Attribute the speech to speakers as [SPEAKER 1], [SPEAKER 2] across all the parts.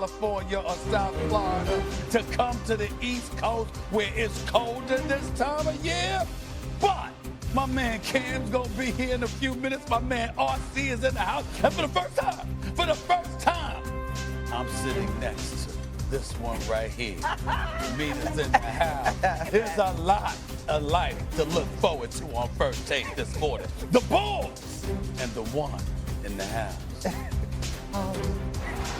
[SPEAKER 1] California or South Florida to come to the East Coast where it's colder this time of year. But my man Cam's gonna be here in a few minutes. My man RC is in the house. And for the first time, I'm sitting next to this one right here. Meetings in the house. There's a lot of life to look forward to on First Take this morning. The Bulls and the one in the house.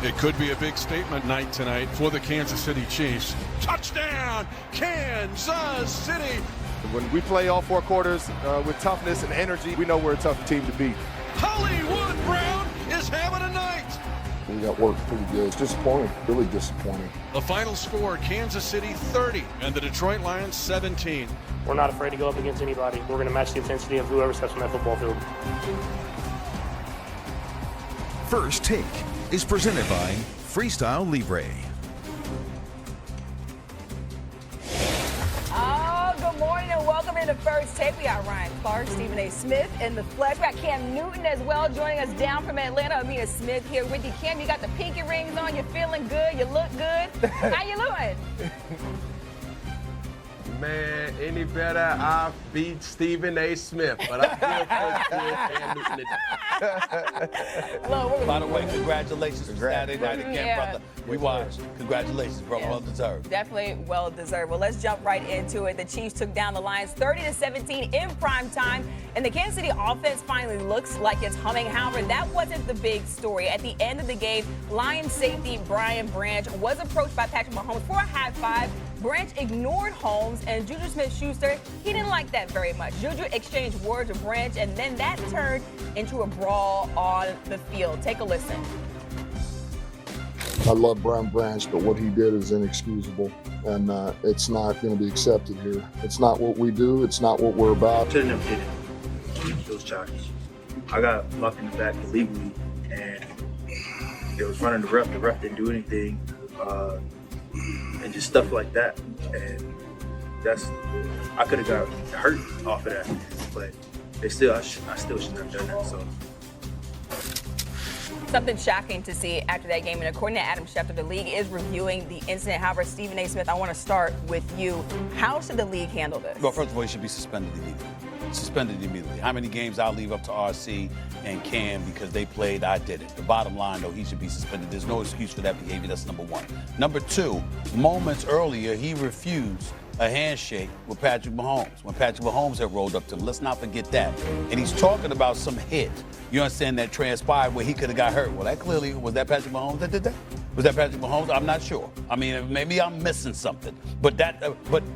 [SPEAKER 2] It could be a big statement night tonight for the Kansas City Chiefs. Touchdown, Kansas City!
[SPEAKER 3] When we play all 4 quarters with toughness and energy, we know we're a tough team to beat.
[SPEAKER 2] Hollywood Brown is having a night!
[SPEAKER 4] We got worked pretty good. It's disappointing, really disappointing.
[SPEAKER 2] The final score, Kansas City 30 and the Detroit Lions 17.
[SPEAKER 5] We're not afraid to go up against anybody. We're going to match the intensity of whoever steps on that football field.
[SPEAKER 6] First Take is presented by Freestyle Libre.
[SPEAKER 7] Good morning and welcome into First Take. We got Ryan Clark, Stephen A. Smith in the flesh. We got Cam Newton as well joining us down from Atlanta. Amina Smith here with you. Cam, you got the pinky rings on. You're feeling good. You look good. How you doing?
[SPEAKER 8] Man, any better, I beat Stephen A. Smith, but I feel Cam Newton today.
[SPEAKER 1] By the way, congratulations for Saturday night again, brother. We watched. Congratulations, bro. Well deserved.
[SPEAKER 7] Definitely well deserved. Well, let's jump right into it. The Chiefs took down the Lions 30-17 in prime time, and the Kansas City offense finally looks like it's humming. However, that wasn't the big story. At the end of the game, Lions safety Brian Branch was approached by Patrick Mahomes for a high five. Branch ignored Holmes, and Juju Smith-Schuster, he didn't like that very much. Juju exchanged words with Branch, and then that turned into a brawl on the field. Take a listen.
[SPEAKER 4] I love Brian Branch, but what he did is inexcusable, and it's not going to be accepted here. It's not what we do. It's not what we're about.
[SPEAKER 9] Should have never did it. Those charges. I got mucked in the back illegally, and it was running the ref. The ref didn't do anything. And just stuff like that, and I could have got hurt off of that, but I still shouldn't have done that. So
[SPEAKER 7] Something shocking to see after that game, and according to Adam Schefter, the league is reviewing the incident. However, Stephen A. Smith, I want to start with you. How should the league handle this?
[SPEAKER 1] Well, first of all, he should be suspended immediately. How many games I'll leave up to RC and Cam because they played, I did it. The bottom line, though, he should be suspended. There's no excuse for that behavior. That's number one. Number two, moments earlier, he refused a handshake with Patrick Mahomes when Patrick Mahomes had rolled up to him. Let's not forget that. And he's talking about some hit, you understand, that transpired where he could have got hurt. Well, that clearly, was that Patrick Mahomes that did that? Was that Patrick Mahomes? I'm not sure. I mean, maybe I'm missing something. But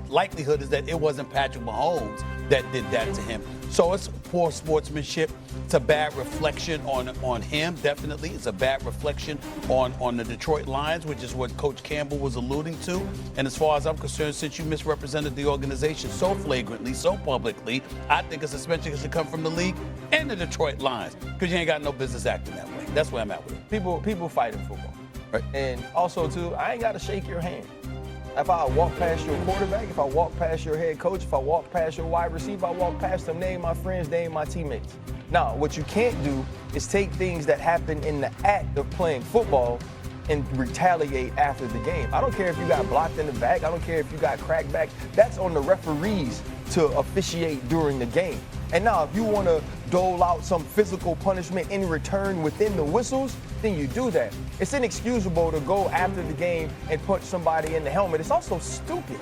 [SPEAKER 1] likelihood is that it wasn't Patrick Mahomes that did that to him. So it's poor sportsmanship. It's a bad reflection on him, definitely. It's a bad reflection on the Detroit Lions, which is what Coach Campbell was alluding to. And as far as I'm concerned, since you misrepresented the organization so flagrantly, so publicly, I think a suspension should come from the league and the Detroit Lions, because you ain't got no business acting that way. That's where I'm at with it.
[SPEAKER 10] People fight in football.
[SPEAKER 1] Right.
[SPEAKER 10] And also, too, I ain't got to shake your hand. If I walk past your quarterback, if I walk past your head coach, if I walk past your wide receiver, I walk past them, they ain't my friends, they ain't my teammates. Now, what you can't do is take things that happen in the act of playing football and retaliate after the game. I don't care if you got blocked in the back. I don't care if you got cracked back. That's on the referees to officiate during the game. And now, if you want to dole out some physical punishment in return within the whistles, then you do that. It's inexcusable to go after the game and punch somebody in the helmet. It's also stupid,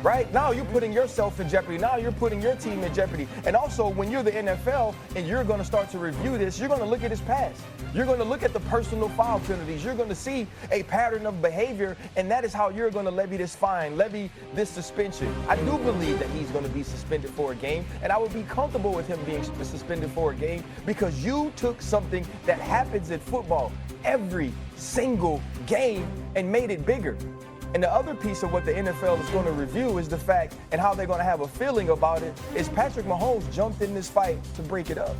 [SPEAKER 10] right? Now you're putting yourself in jeopardy. Now you're putting your team in jeopardy. And also, when you're the NFL and you're going to start to review this, you're going to look at his past. You're going to look at the personal foul penalties. You're going to see a pattern of behavior, and that is how you're going to levy this fine, levy this suspension. I do believe that he's going to be suspended for a game, and I would be comfortable with him being suspended for a game because you took something that happens in football every single game and made it bigger. And the other piece of what the NFL is going to review is the fact, and how they're going to have a feeling about it, is Patrick Mahomes jumped in this fight to break it up.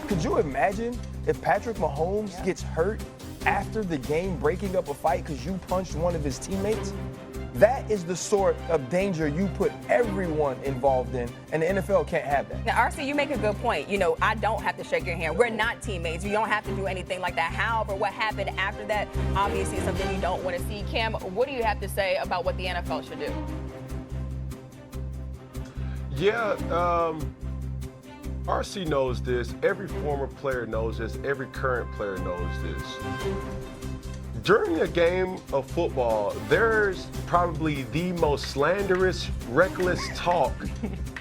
[SPEAKER 10] Could you imagine if Patrick Mahomes gets hurt after the game breaking up a fight because you punched one of his teammates? That is the sort of danger you put everyone involved in, and the NFL can't have that.
[SPEAKER 7] Now, RC, you make a good point. You know, I don't have to shake your hand. We're not teammates. You don't have to do anything like that. However, what happened after that, obviously, is something you don't want to see. Cam, what do you have to say about what the NFL should do?
[SPEAKER 8] Yeah, RC knows this. Every former player knows this. Every current player knows this. During a game of football, there's probably the most slanderous, reckless talk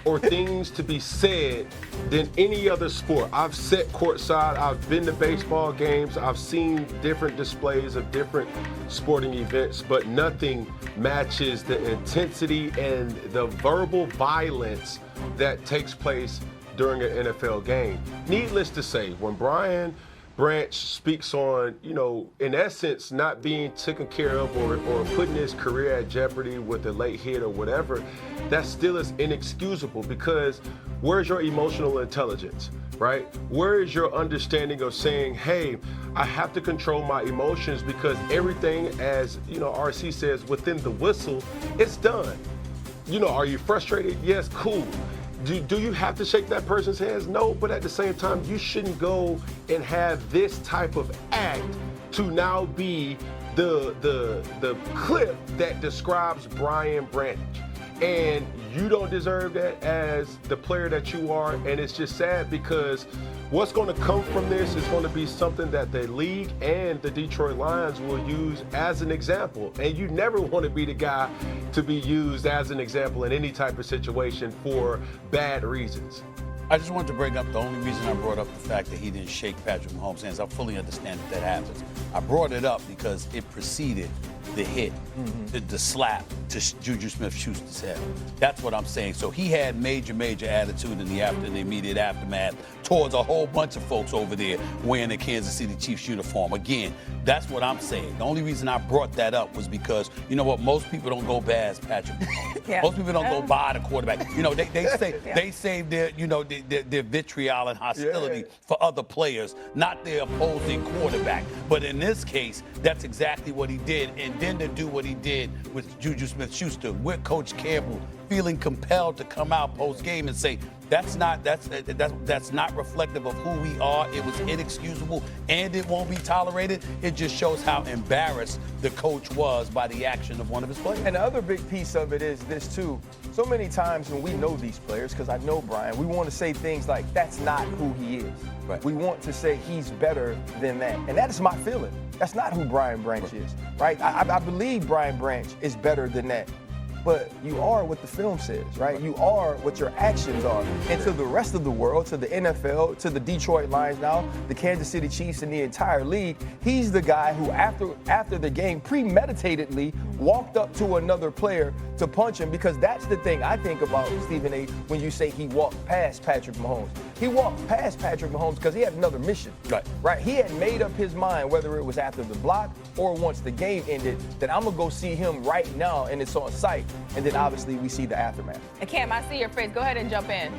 [SPEAKER 8] or things to be said than any other sport. I've sat courtside, I've been to baseball games, I've seen different displays of different sporting events, but nothing matches the intensity and the verbal violence that takes place during an NFL game. Needless to say, when Brian Branch speaks on, you know, in essence, not being taken care of or putting his career at jeopardy with a late hit or whatever, that still is inexcusable, because where's your emotional intelligence, right? Where is your understanding of saying, hey, I have to control my emotions because everything, as, you know, RC says, within the whistle, it's done. You know, are you frustrated? Yes, cool. Do you have to shake that person's hands? No, but at the same time, you shouldn't go and have this type of act to now be the clip that describes Brian Branch. And you don't deserve that as the player that you are. And it's just sad, because what's going to come from this is going to be something that the league and the Detroit Lions will use as an example. And you never want to be the guy to be used as an example in any type of situation for bad reasons.
[SPEAKER 1] I just wanted to bring up the only reason I brought up the fact that he didn't shake Patrick Mahomes' hands. I fully understand that happens. I brought it up because it preceded the hit, the slap to Juju Smith-Schuster's head. That's what I'm saying. So he had major attitude in the immediate aftermath towards a whole bunch of folks over there wearing a Kansas City Chiefs uniform. Again, that's what I'm saying. The only reason I brought that up was because, you know what, most people don't go past Patrick Mahomes. Yeah. Most people don't go by the quarterback. You know, they save their, you know, their vitriol and hostility for other players, not their opposing quarterback. But in this case, that's exactly what he did. And then to do what he did with Juju Smith-Schuster, with Coach Campbell feeling compelled to come out post-game and say, that's not reflective of who we are. It was inexcusable, and it won't be tolerated. It just shows how embarrassed the coach was by the action of one of his players.
[SPEAKER 10] And the other big piece of it is this, too. So many times when we know these players, because I know Brian, we want to say things like, that's not who he is. Right. We want to say he's better than that. And that is my feeling. That's not who Brian Branch is, right? I believe Brian Branch is better than that. But you are what the film says, right? You are what your actions are. And to the rest of the world, to the NFL, to the Detroit Lions now, the Kansas City Chiefs, and the entire league, he's the guy who, after the game, premeditatedly walked up to another player to punch him, because that's the thing I think about, Stephen A., when you say he walked past Patrick Mahomes. He walked past Patrick Mahomes because he had another mission, right? He had made up his mind, whether it was after the block or once the game ended, that I'm going to go see him right now, and it's on site. And then obviously we see the aftermath.
[SPEAKER 7] And Cam, I see your face. Go ahead and jump in.